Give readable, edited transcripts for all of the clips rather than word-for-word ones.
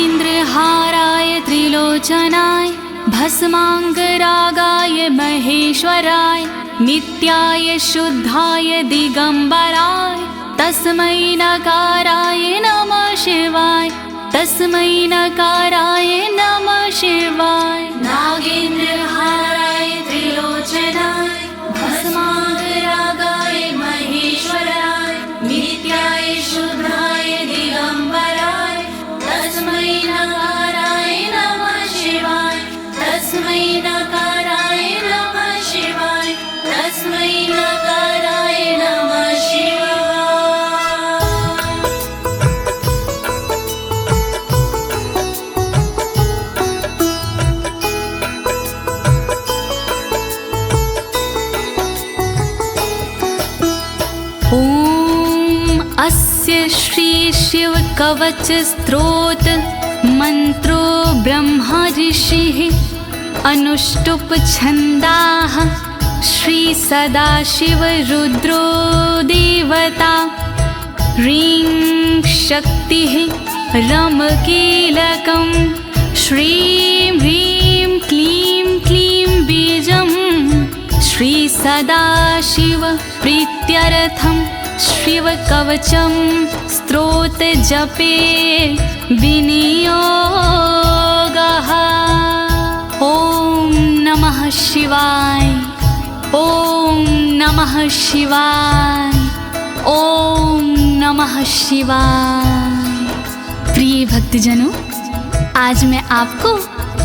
नागेन्द्रहाराय त्रिलोचनाय भस्मांगरागाय महेश्वराय नित्याय शुद्धाय दिगंबराय तस्मै नकाराय नमः शिवाय तस्मै नकाराय नमः शिवाय। नागेन्द्रहाराय त्रिलोचनाय भस्मांगरागाय महेश्वराय नित्याय शुद्धाय दिगंबराय तस्मै नकाराय नमः शिवाय तस्मै नकाराय नमः शिवाय तस्मै नकाराय नमः शिवाय। अस्य श्री शिव कवच स्तोत्र मंत्रो ब्रह्मा ऋषिः अनुष्टुप छंदाः श्री सदाशिव रुद्रो देवता ह्रीं शक्तिः रम कीलकं श्रीं ह्रीं क्लीं क्लीं बीजं श्री सदाशिव प्रीत्यर्थं शिव कवचम स्तोत्र जपे विनियोगः। ओम नमः शिवाय ओम नमः शिवाय ओम नमः शिवाय। प्रिय भक्तजनों, आज मैं आपको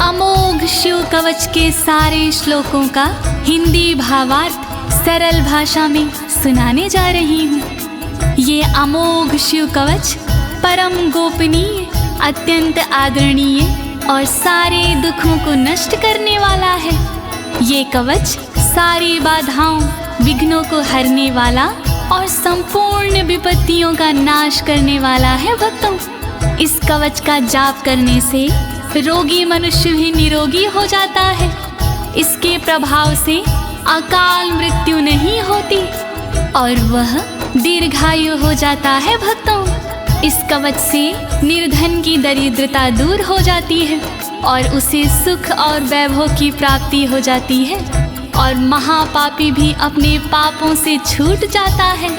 अमोघ शिव कवच के सारे श्लोकों का हिंदी भावार्थ सरल भाषा में सुनाने जा रही हूँ। ये अमोघ शिव कवच परम गोपनीय, अत्यंत आदरणीय और सारे दुखों को नष्ट करने वाला है। ये कवच सारी बाधाओं, विघ्नों को हरने वाला और संपूर्ण विपत्तियों का नाश करने वाला है। भक्तों, इस कवच का जाप करने से रोगी मनुष्य भी निरोगी हो जाता है। इसके प्रभाव से अकाल मृत्यु नहीं होती और वह दीर्घायु हो जाता है। भक्तों, इस कवच से निर्धन की दरिद्रता दूर हो जाती है और उसे सुख और वैभव की प्राप्ति हो जाती है और महापापी भी अपने पापों से छूट जाता है।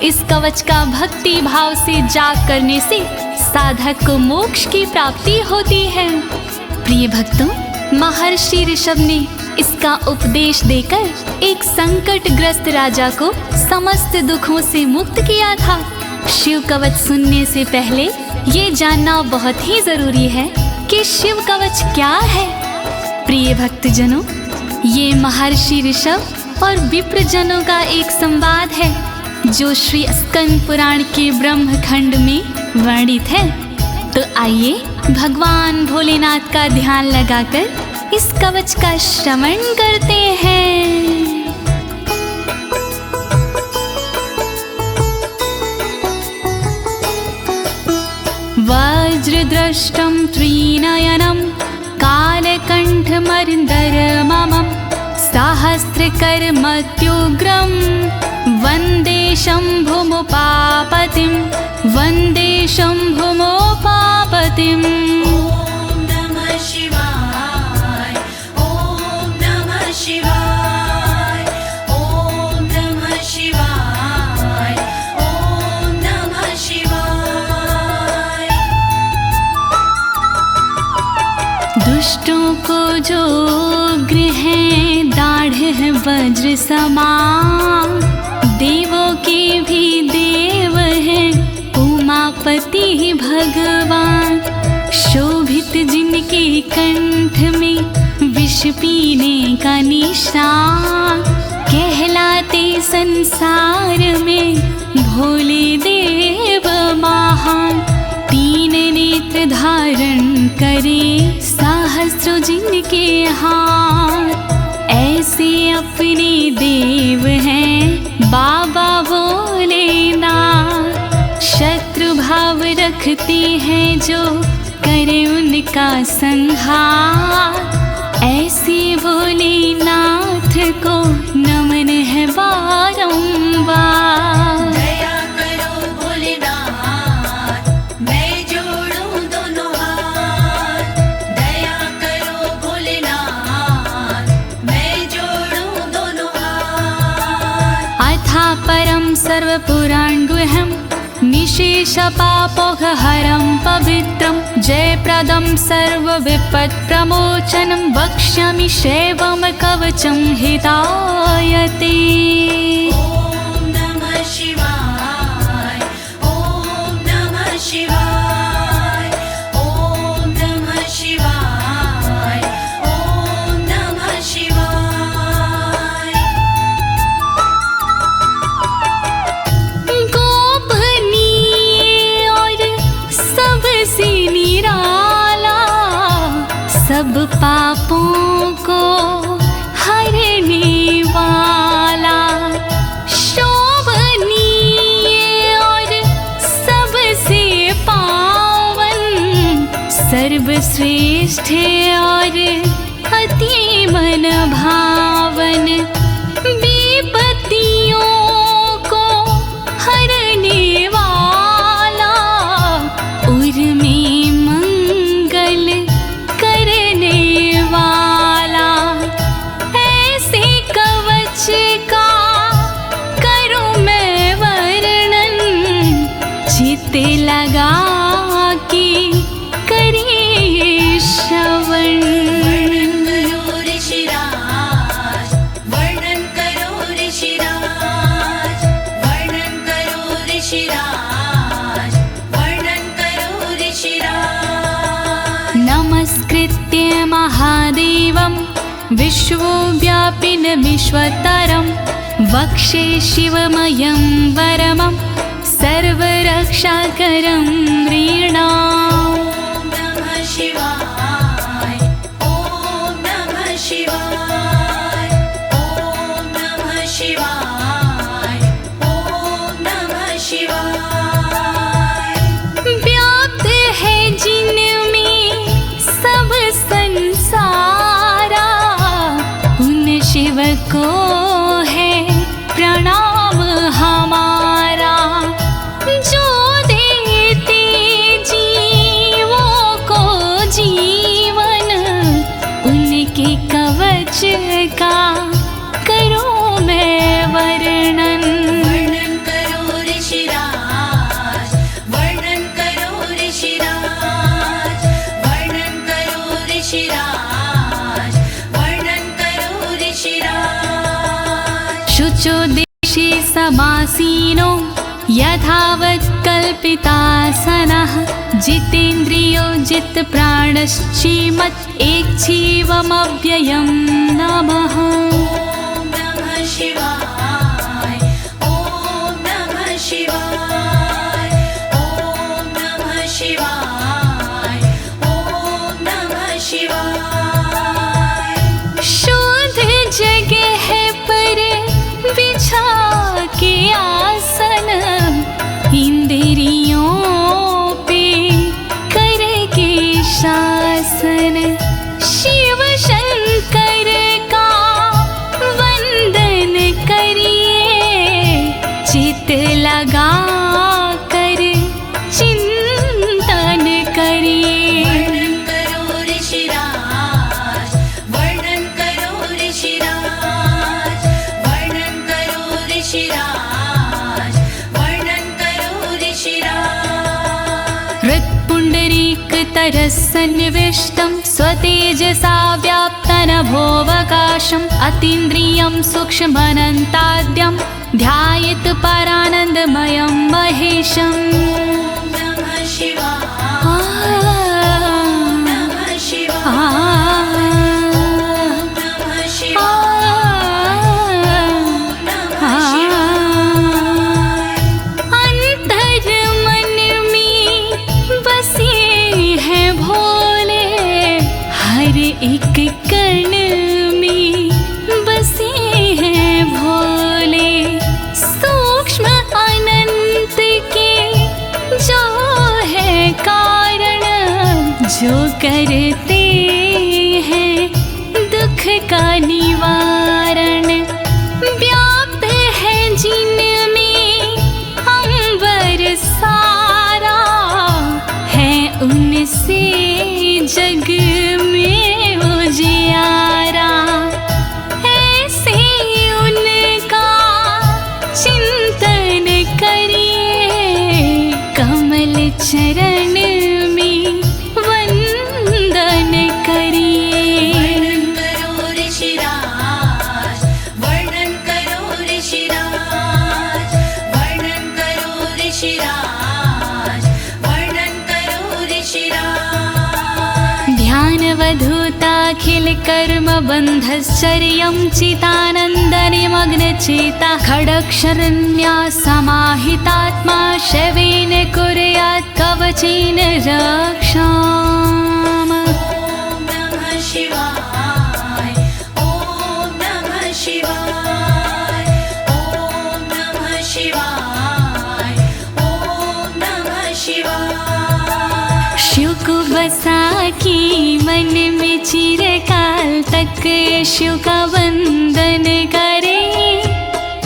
इस कवच का भक्ति भाव से जाप करने से साधक को मोक्ष की प्राप्ति होती है। प्रिय भक्तों, महर्षि ऋषभ ने इसका उपदेश देकर एक संकटग्रस्त राजा को समस्त दुखों से मुक्त किया था। शिव कवच सुनने से पहले ये जानना बहुत ही जरूरी है कि शिव कवच क्या है। प्रिय भक्तजनों, ये महर्षि ऋषभ और विप्रजनों का एक संवाद है जो श्री स्कंद पुराण के ब्रह्मखंड में वर्णित है। तो आइए भगवान भोलेनाथ का ध्यान लगाकर इस कवच का श्रवण करते हैं। वज्रदृष्टं त्रिनयनं कालकण्ठमर्दरममं सहस्रकर्मत्युग्रं वन्दे शम्भुमुपापतिं वन्दे शम्भुमुपापतिम्। दुष्टों को जो उग्र है दाढ़ है वज्र समान, देवों के भी देव है उमापति भगवान। शोभित जिनके कंठ में विष पीने का निशान, कहलाते संसार में भोले देव महान। तीन नेत्र धारण करे सहस्रों जिनके हाथ, ऐसे अपने देव हैं बाबा भोलेनाथ। शत्रु भाव रखते हैं जो करे उनका संहार, ऐसे भोलेनाथ को नमन है बारंबार। दया करो भोलेनाथ, मैं जोड़ूं दोनों हाथ। परं सर्वपुराणगुह्यं निशेषपापोघहरं पवित्रं जयप्रदं सर्वविपत्प्रमोचनं वक्ष्यामि शैवं कवचं हितायते। ॐ नमः शिवाय, ॐ नमः शिवाय, ॐ नमः शिवाय, ॐ नमः शिवाय। गोपनीय और सबसे निराला, सब पापों को हरने वाला, शोभनीय और सबसे पावन, सर्वश्रेष्ठ और अति मन भावन, विपत्तियों को हरने वाला, उर में मंगल करने वाला, ऐसे कवच का करूं मैं वर्णन, चित्त लगा के करिए श्रवण। वर्णन करो ऋषिराज, वर्णन करो ऋषिराज, वर्णन करो ऋषिराज, वर्णन करो ऋषिराज। नमस्कृत्य महादेवं विश्वव्यापिनमीश्वरं वक्षे शिवमयं वरमं सर्वरक्षाकरं नृणाम्। ॐ नमः शिवाय, ॐ नमः शिवाय, ॐ नमः शिवाय, ॐ नमः शिवाय। व्याप्त है जिनमें सब संसारा, उन शिव को है प्रणाम हमारा, जो देते जीवों को जीवन, उनके कवच का करूं मैं वर्णन। वर्णन करो ऋषिराज, वर्णन करो ऋषिराज, वर्णन करो ऋषिराज, वर्णन करो ऋषिराज। शुचो देशे समासीनो यथावत् कल्पितासनः, जितेन्द्रियो जितप्राणश्चेमत् एकजीवमव्ययं नमः। ॐ नमः शिवाय, ॐ नमः शिवाय, ॐ नमः शिवाय, ॐ नमः शिवाय। शुद्ध जगह पर बिछा के आसन, इंद्रियों पे करके शासन, शिव शंकर का वंदन करिए, चित लगा कर चिंतन करिए। वर्णन करो ऋषिराज, वर्णन करो ऋषिराज, वर्णन करो ऋषिराज, वर्णन करो ऋषिराज। हृत्पुण्डरीकतरसन्निविष्टं स्वतेजसा व्याप्तनभोऽवकाशम्, अतीन्द्रियं सूक्ष्ममनन्ताद्यं ध्यायेत् परानन्दमयं महेशम्। ॐ नमः शिवाय, नमः शिवाय, नमः शिवाय, नमः शिवाय। अंतर मन में बसे हैं भोले, हर एक कण में बसे हैं भोले, सूक्ष्म अनंत के जो है कारण, जो करते हैं दुख का निवारण, व्याप्त है जिनमें अंबर सारा, है उनसे जग में उजियारा, ऐसे उनका चिंतन कर्मबन्धश्चर्यं चितानन्दनिमग्नचेता खडक्षरण्या समाहितात्मा शवेन कुर्यात् कवचेन रक्षाम्। ॐ नमः शिवाय ॐ नमः शिवाय ॐ नमः शिवाय ॐ नमः शिवाय। शिव को बसा की मन में चिरकाल तक शिव का वंदन करे,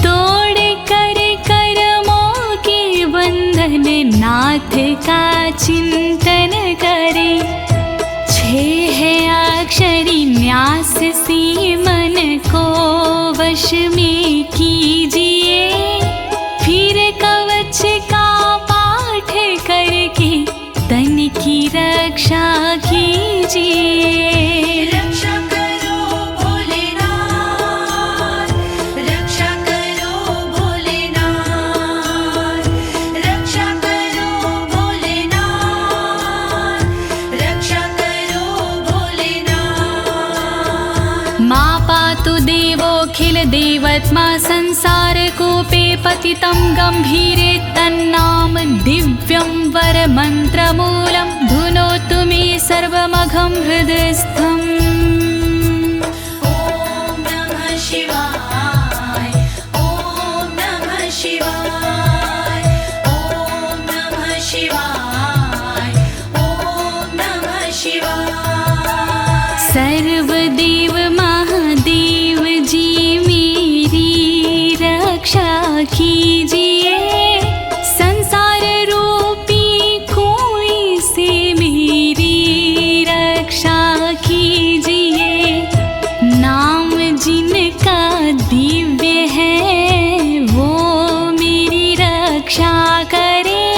तोड़ कर कर्मों के बंधन नाथ का चिंतन करे। छह अक्षरी न्यास सी मन को वश में कीजिए, फिर कवच का पाठ करके तन की रक्षा कीजिए। रक्षा करो भोलेनाथ, रक्षा करो भोलेनाथ, रक्षा करो भोलेनाथ, रक्षा करो भोलेनाथ। मां पातु देवोऽखिल देवत्मा संसार कूपे पतितं गंभीरे तन्नाम दिव्यं वरमन्त्रमूलं धुनोतु मे सर्वमघं हृदयस्थम्। ॐ नमः शिवाय ॐ नमः शिवाय ॐ नमः शिवाय ॐ नमः शिवाय। सर्वदेव महादेव जी मेरी रक्षा कीजिए, संसार रूपी कोई से मेरी रक्षा कीजिए। नाम जिनका दिव्य है वो मेरी रक्षा करे,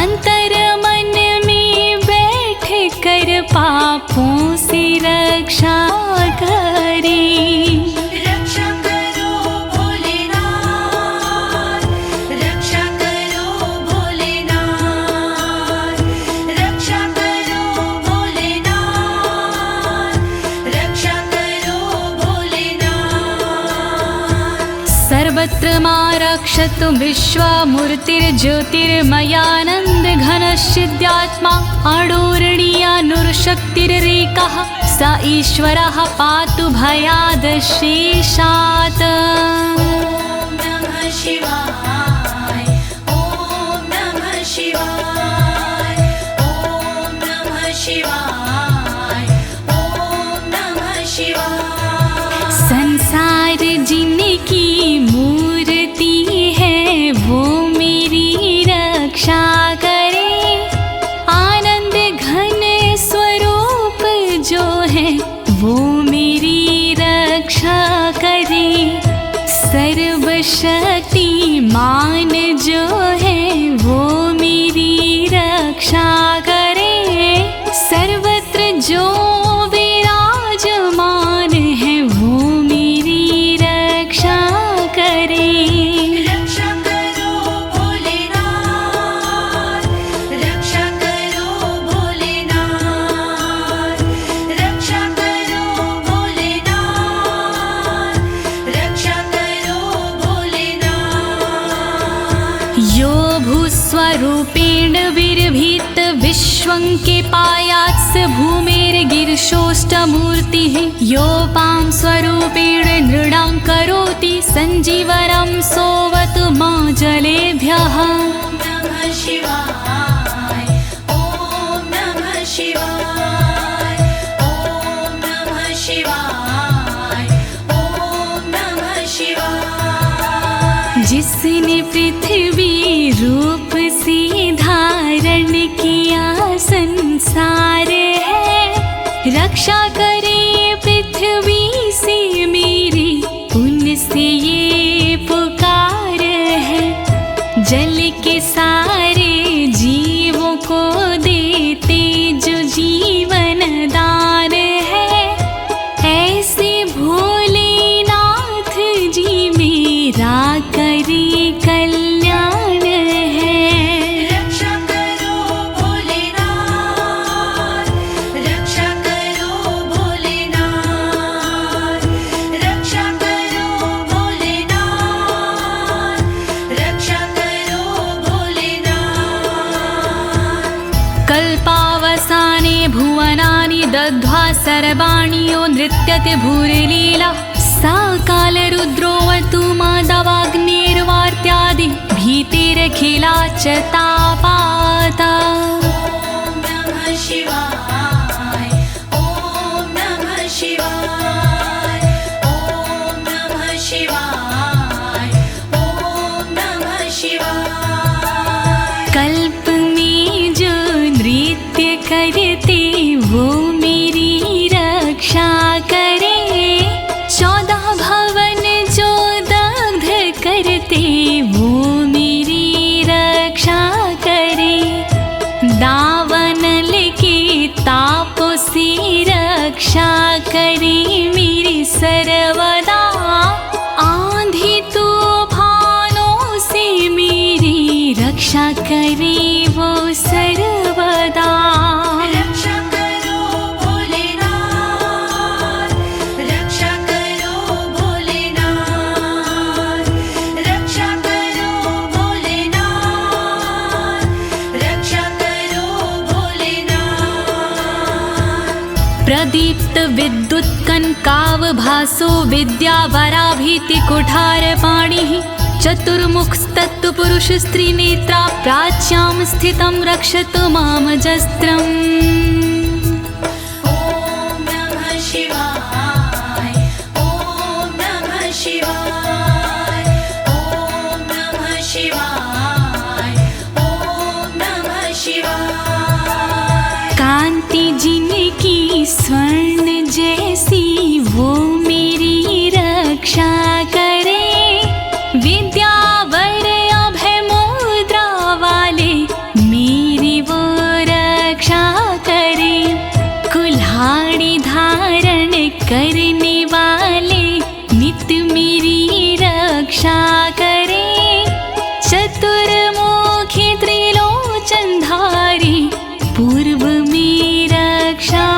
अंतर मन में बैठ कर पापों से रक्षा करे। रक्षा करो भोलेनाथ, रक्षा करो भोलेनाथ, रक्षा करो भोलेनाथ, रक्षा करो भोलेनाथ। सर्वत्र मां रक्षतु विश्वमूर्तिर्ज्योतिर्मयानन्द घनश्चिद्यात्मा अडोरणीयानुर्शक्तिरेकः स ईश्वरः पातु भयादशेषात्। ॐ नमः शिवाय ॐ नमः शिवाय ॐ नमः शिवाय ॐ नमः शिवाय। संसार जिनकी मूर्ति है वो मेरी रक्षा करे, आनंद घन स्वरूप जो है वो मेरी रक्षा करे। सर्वशक्तिमान जो है वो मेरी रक्षा करे, सर्वत्र जो विराजमान है वो मेरी रक्षा करे। रक्षा करो भोलेनाथ, रक्षा करो भोलेनाथ, रक्षा करो भोलेनाथ, रक्षा करो भोलेनाथ। यो भूस्वरूपेण विर्भीत विश्वं के पायात् स भूमेर्गिरिशोष्टमूर्तिः, योपां स्वरूपेण नृणां करोति सञ्जीवनं सोऽवतु मां जलेभ्यः। ॐ नमः शिवाय ॐ नमः शिवाय ॐ नमः शिवाय ॐ नमः शिवाय। जिसने पृथ्वी रूप से धारण किया संसार है, रक्षा करे पृथ्वी से मेरी उनसे ये पुकार है। जल के सारे जीवों को देते जो जीवन दान है, ऐसे भोलेनाथ जी मेरा करे कल्याण है। रक्षा करो भोलेनाथ, रक्षा करो भोलेनाथ, सर्वाणि यो नृत्यते भूरिलीला सा कालरुद्रोऽवतु माधवाग्निर्वार्त्यादि भीतिरखिला च तापाता। ॐ नमः शिवाय ॐ नमः शिवाय ॐ नमः शिवाय ॐ नमः शिवाय। कल्प में जो नृत्य करते वो मेरी रक्षा करे, 14 भवन जो दग्ध करते वो मेरी रक्षा करे। दावानल के तापों से रक्षा करे मेरी सर्वदा, आंधी तूफानों से मेरी रक्षा करे वो सर्वदा। रक्षा करो भोलेनाथ, रक्षा करो भोलेनाथ, रक्षा करो भोलेनाथ, रक्षा करो भोलेनाथ। प्रदीप्त विद्युत कनकावभासो विद्यावराभीति कुठारपाणिः, चतुर्मुखस्तत्पुरुष स्त्रीनेत्रा प्राच्यां स्थितं रक्षतु मामजस्त्रम्। ॐ नमः शिवाय ॐ नमः शिवाय ॐ नमः शिवाय ॐ नमः शिवाय। कांति जिनकी स्वर्ण जैसी वो मेरी रक्षा करे, विद्यावर अभय मुद्रा वाले मेरी वो रक्षा करे। कुल्हाड़ी धारण करने वाले नित्य मेरी रक्षा करे। चतुर्मुखी त्रिलोचनधारी पूर्व में रक्षा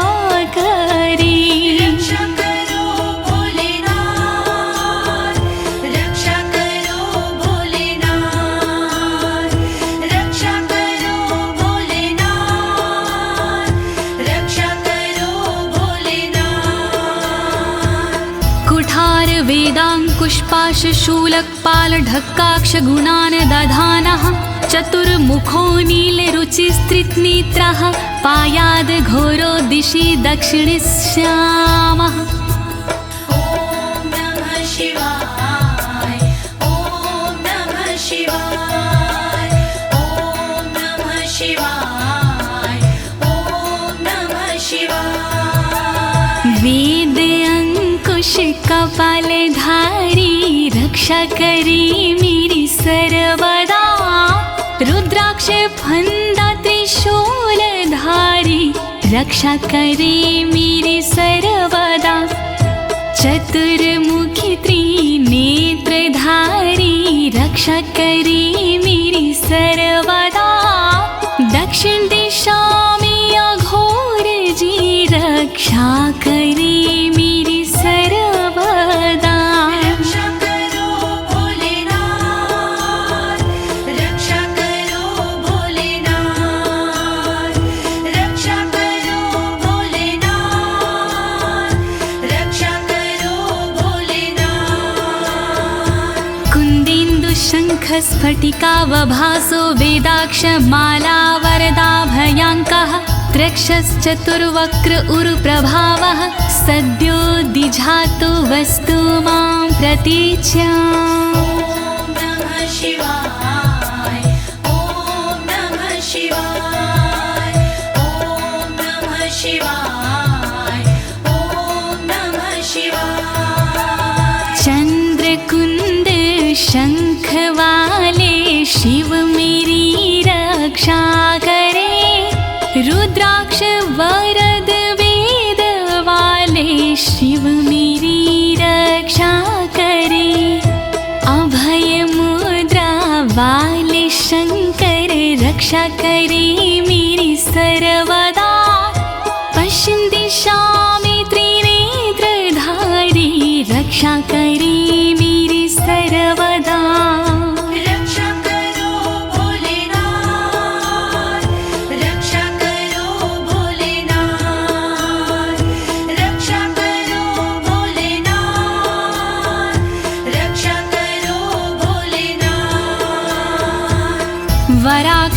करे। रक्षा करो भोलेनाथ, रक्षा करो भोलेनाथ, रक्षा करो भोलेनाथ, रक्षा करो भोलेनाथ। कुठार वेदांकुशपाश शूलकपाल ढक्काक्ष गुणान् दधानः, चतुर्मुखो नीलरुचिस्त्रिनेत्रः पायाद् घोरो दिशि दक्षिणश्यामः। ॐ नमः शिवाय ॐ नमः शिवाय ॐ नमः शिवाय ॐ नमः शिवाय। वेद अंकुश कपालधारी रक्षा करे मेरी सर्वदा, रुद्राक्ष फंदा त्रिशूलधारी रक्षा करे मेरी सर्वदा। चतुर्मुखी त्रिनेत्रधारी रक्षा करे मेरी सर्वदा। दक्षिण दिशा में अघोर जी रक्षा करे मेरी सर्वदा। रक्षा करो भोलेनाथ, रक्षा करो भोलेनाथ, रक्षा करो भोलेनाथ, रक्षा करो भोलेनाथ। कुन्देन्दु शङ्ख स्फटिकावभासो वेदाक्ष माला वरदाभयाङ्कः, त्रक्षश्चतुर्वक्र उरुप्रभावः सद्यो दिझातु वस्तु मां प्रतीच्याम्। ॐ नमः शिवाय ॐ नमः शिवाय ॐ नमः शिवाय ॐ नमः शिवाय। चंद्रकुंद शंख वाले शिव मेरी रक्षा करे, रुद्राक्ष वरद वेद वाले शिव मेरी रक्षा करे। अभय मुद्रा वाले शंकर रक्षा करे मेरी सर्वदा। पश्चिम दिशा में त्रिनेत्रधारी रक्षा करे मेरी सर्वदा। रक्षा करो भोलेनाथ, रक्षा करो भोलेनाथ,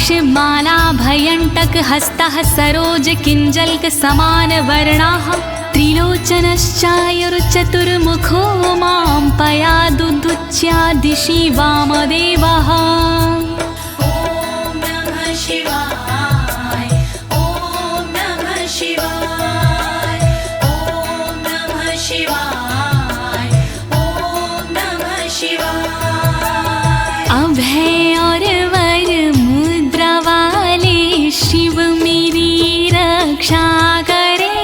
रुद्राक्ष माला भयंटक हस्तः सरोज किंजल्क समान वर्णाः त्रिलोचनश्चायुर्चतुर्मुखो मां पयादुदुच्या दिशि वामदेवः। ॐ नमः शिवाय ॐ नमः शिवाय ॐ नमः शिवाय ॐ नमः शिवाय। अभय और वर मुद्रा वाले शिव मेरी रक्षा करे,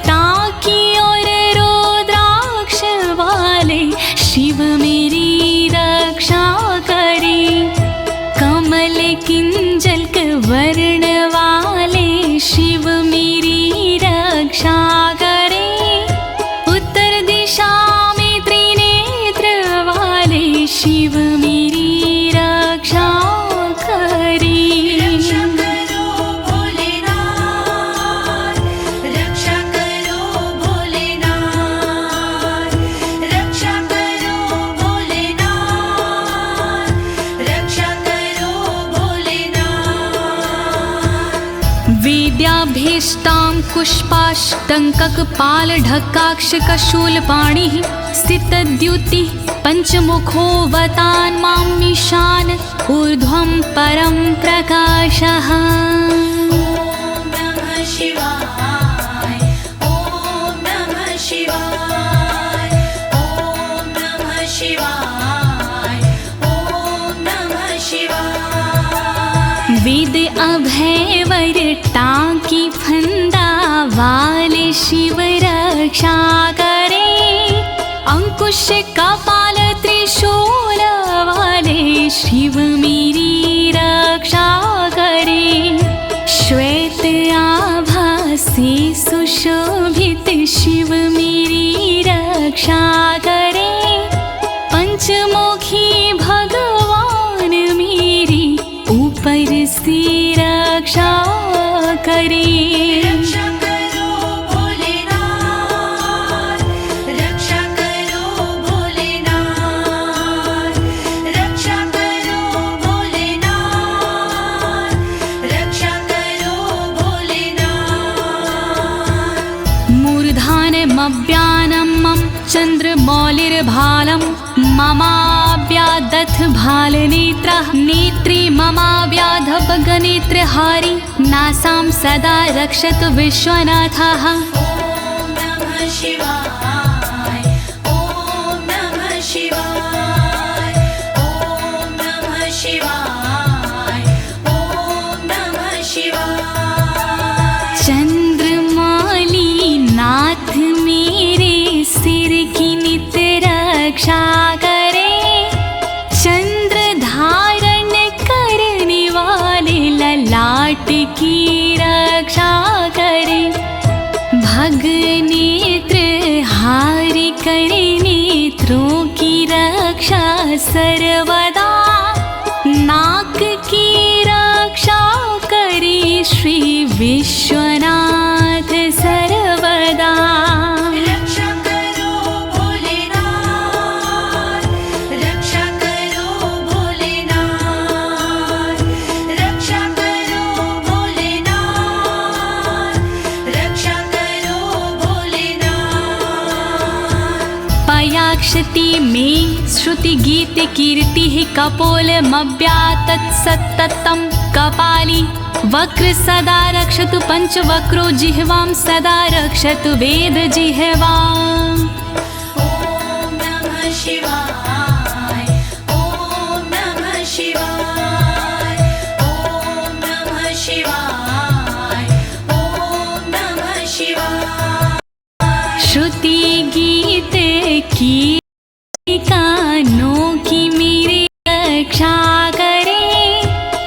ताकि और रुद्राक्ष वाले शिव मेरी रक्षा करे। कमल किंजल्क वर्ण वाले शिव मेरी रक्षा करे। उत्तर दिशा में त्रिनेत्र वाले शिव मेरी रक्षा करे। रक्षा करो भोलेनाथ, रक्षा करो भोलेनाथ, रक्षा करो भोलेनाथ, रक्षा करो भोलेनाथ। वेद्याभीष्टां पुष्पाष्टङ्ककपालढक्काक्षकशूलपाणिः स्थितद्युतिः पञ्चमुखोऽवतान् मामीशान ऊर्ध्वं परं प्रकाशः। ॐ नमः शिवाय ॐ नमः शिवाय ॐ नमः शिवाय ॐ नमः शिवाय। वेद अभय वर टांकी फंदा वाले शिव रक्षा करे। अंकुश कपाल त्रिशूल वाले शिव मेरी रक्षा करे। श्वेत आभा से सुशोभित शिव मेरी रक्षा करे। पंचमुखी भगवान मेरी ऊपर से रक्षा करे। रक्षा करो भोलेनाथ, रक्षा करो भोलेनाथ, रक्षा करो भोलेनाथ, रक्षा करो भोलेनाथ। मूर्धानमव्यानं मम चन्द्रमौलिर्भालं ममाव्यादथ भालनेत्रः नेत्री ममाव्याधपगनेत्रहारी नासां सदा रक्षतु विश्वनाथः। ॐ नमः शिवाय ॐ नमः शिवाय ॐ नमः शिवाय ॐ नमः शिवाय। चंद्रमौली नाथ मेरे सिर की नित रक्षा करे। चंद्र धारण करने वाले ललाट की रक्षा करे। भग नेत्र हारि करे नेत्रों की रक्षा सर्वदा। नाक की रक्षा करे श्री विश्वनाथ सर्वदा। रक्षा करो भोलेनाथ, रक्षा करो भोलेनाथ, रक्षा करो भोलेनाथ, रक्षा करो भोलेनाथ। पयाक्षति में श्रुति गीत कीर्ति कपोलमव्यातत् सत्ततं कपाली वक्र सदा रक्षतु पंचवक्रो जिह्वां सदा रक्षतु वेद जिह्वाम्। ॐ नमः शिवाय ॐ नमः शिवाय ॐ नमः शिवाय ॐ नमः शिवाय। श्रुति गीत की कानों की मेरी रक्षा करे।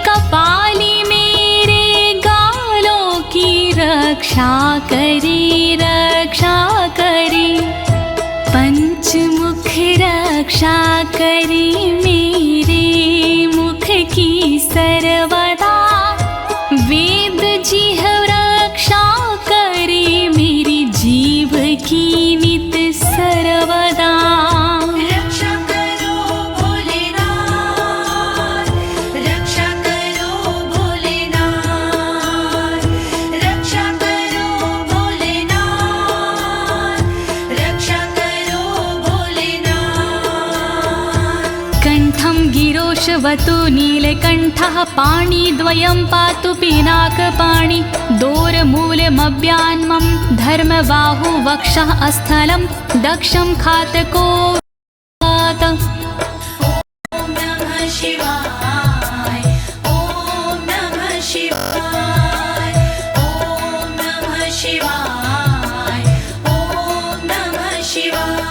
कपाली मेरे गालों की रक्षा करे रक्षा करे। पंचमुख रक्षा करे मेरे मुख की सर्वदा। वेद जिह्वा रक्षा करे मेरी जीव की नित सर्वदा। रक्षा करो भोलेनाथ, रक्षा करो कण्ठं गिरोशवतु नीलकण्ठः पाणिद्वयं पातु पिनाकपाणि दोरमूलमव्यान्मं धर्मबाहु वक्षः अस्थलं दक्षं खातको ॐ नमः शिवाय ॐ नमः शिवाय ॐ नमः शिवाय ॐ नमः शिवाय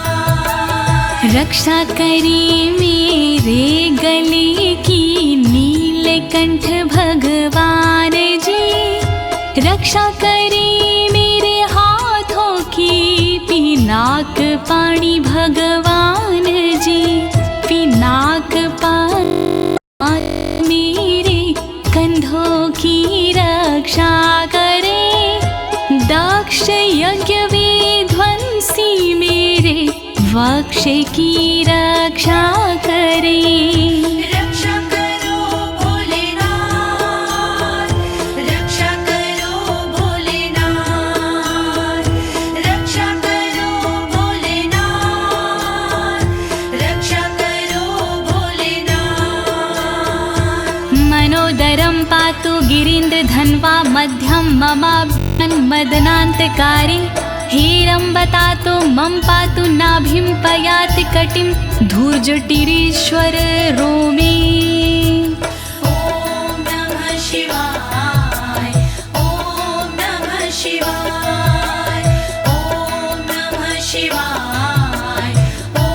रक्षा करी मेरे गले की नीलकंठ भगवान जी रक्षा करी मेरे हाथों की पिनाक पाणी भगवान जी पिनाक पाणी मेरे कंधों की रक्षा करे दक्ष यज्ञ विध्वंसी मेरे वक्ष की रक्षा करे रक्षा करो भोलेनाथ रक्षा करो भोलेनाथ रक्षा करो भोलेनाथ रक्षा करो भोलेनाथ मनोदरं पातु गिरीन्द्रधन्वा मध्यं ममाभ्यन्मदनान्तकारी हेरम्बतातो मम पातु नाभिं पयाति कटिं धूर्जटिरीश्वर रोमे ॐ नमः शिवाय ॐ नमः शिवाय ॐ नमः शिवाय ॐ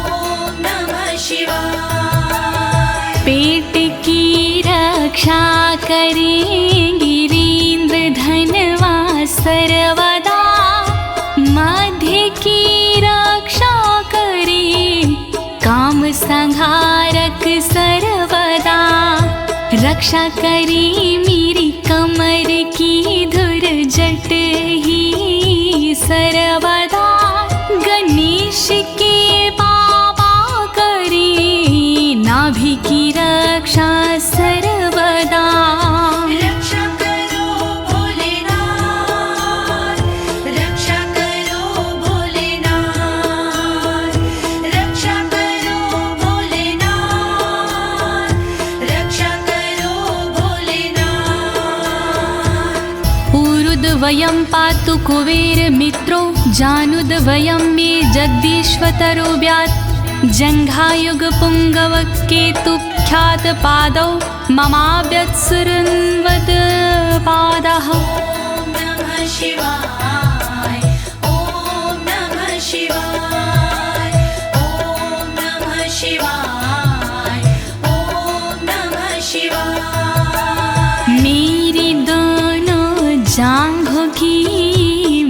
नमः शिवाय पेट की रक्षा करें गिरीन्द्रधनवा सर्वदा मध्य की रक्षा करें काम संहारक सर्वदा रक्षा करें मेरी कमर की धुरजट ही सर्वदा गणेश के बाबा करें नाभि की रक्षा सर्वदा रक्षा करो भोलेनाथ रक्षा करो भोलेनाथ रक्षा करो भोलेनाथ रक्षा करो भोलेनाथ ऊरुद्वयं पातु कुबेरमित्रो जानुद्वयं मे जगदीश्वतरो व्यात् जङ्घायुगपुङ्गव केतुख्यातपादौ ममाव्यत्सुरन्वत् पादः ॐ नमः शिवाय ॐ नमः शिवाय ॐ नमः शिवाय ॐ नमः शिवाय मेरी दोनों जांघों की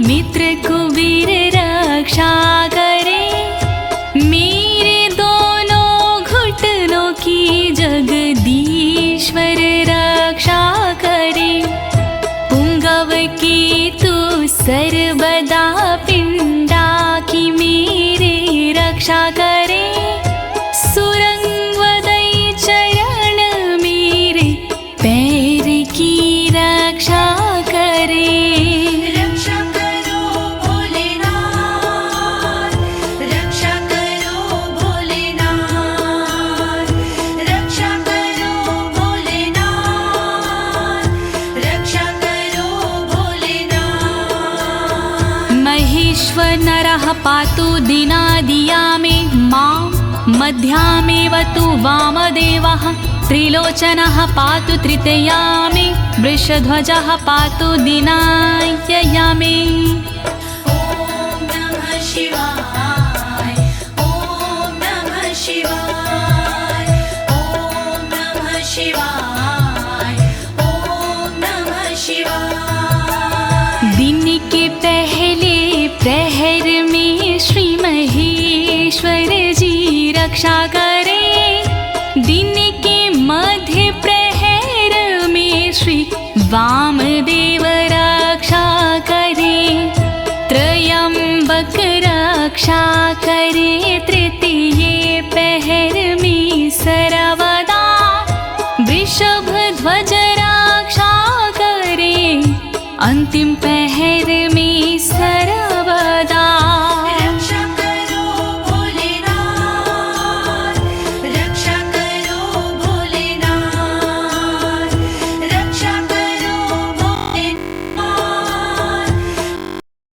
मित्र कुबेर रक्षा करे मेरे दोनों घुटनों की जगदीश्वर रक्षा करे पुंगव की तू सर्वदा पिंडा की मेरे रक्षा करे सुरंगवदई चरण मेरे पैर की रक्षा करे रक्षा करो भोलेनाथ रक्षा करो भोलेनाथ रक्षा करो भोलेनाथ रक्षा करो भोलेनाथ महेश्वर नरः पातु दिनादिया मे मां मध्यामेव तु वामदेवः त्रिलोचनः पातु तृतीया मे वृषध्वजः पातु दिनायया मे ॐ नमः शिवाय ॐ नमः शिवाय ॐ नमः शिवाय ॐ नमः शिवाय दिन के पहले प्रहर में श्री महेश्वर जी रक्षा करे दिन के मध्य प्रहर में श्री वामदेव रक्षा करे त्रयंबक रक्षा करे तृतीय पहर में सर्वदा वृषभ ध्वज रक्षा करे अंतिम पहर में